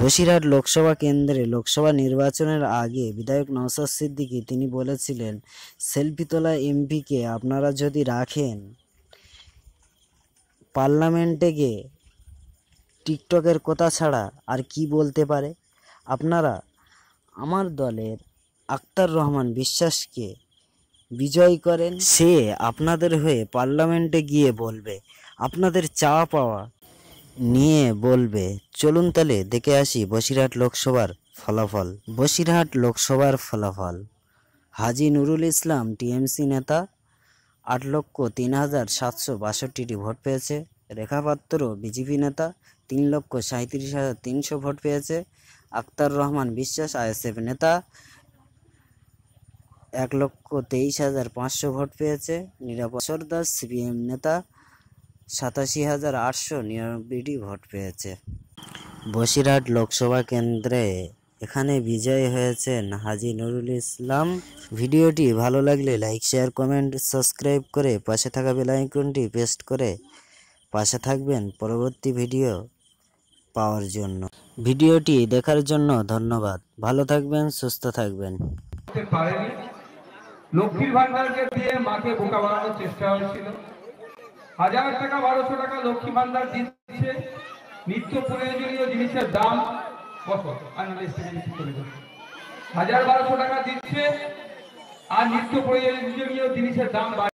বসিরহাট লোকসভা কেন্দ্রে লোকসভা নির্বাচনের আগে বিধায়ক নওশাদ সিদ্দিকী তিনি বলেছিলেন, সেলফি তোলা এমপিকে আপনারা যদি রাখেন, পার্লামেন্টে গিয়ে টিকটকের কথা ছাড়া আর কি বলতে পারে। আপনারা আমার দলের আক্তার রহমান বিশ্বাসকে বিজয় করেন, সে আপনাদের হয়ে পার্লামেন্টে গিয়ে বলবে, আপনাদের চাওয়া পাওয়া নিয়ে বলবে। চলুন তাহলে দেখে আসি বসিরহাট লোকসভার ফলাফল। বসিরহাট লোকসভার ফলাফল: হাজী নুরুল ইসলাম টিএমসি নেতা 8,03,762টি ভোট পেয়েছে। রেখা পাত্র বিজেপি নেতা 3,37,300 ভোট পেয়েছে। আক্তার রহমান বিশ্বাস আইএসএফ নেতা 1,23,500 ভোট পেয়েছে। নিরাপদ দাস সিপিএম নেতা 87,899টি ভোট পেয়েছে। বসিরহাট লোকসভা কেন্দ্রে এখানে বিজয়ী হয়েছেন হাজী নুরুল ইসলাম। ভিডিওটি ভালো লাগলে লাইক, শেয়ার, কমেন্ট, সাবস্ক্রাইব করে পাশে থাকা বেল আইকনটি প্রেস করে পাশে থাকবেন পরবর্তী ভিডিও পাওয়ার জন্য। ভিডিওটি দেখার জন্য ধন্যবাদ। ভালো থাকবেন, সুস্থ থাকবেন। লক্ষ্মীর ভান্ডারকে দিয়ে মাকে বোকা বানানোর চেষ্টা হয়েছিল। 1000 টাকা 1200 টাকা লক্ষ্মী ভান্ডার দিচ্ছে, নিত্য প্রয়োজনীয় জিনিসের দাম কত 1000 1200 টাকা দিচ্ছে আর নিত্য প্রয়োজনীয় জিনিসের দাম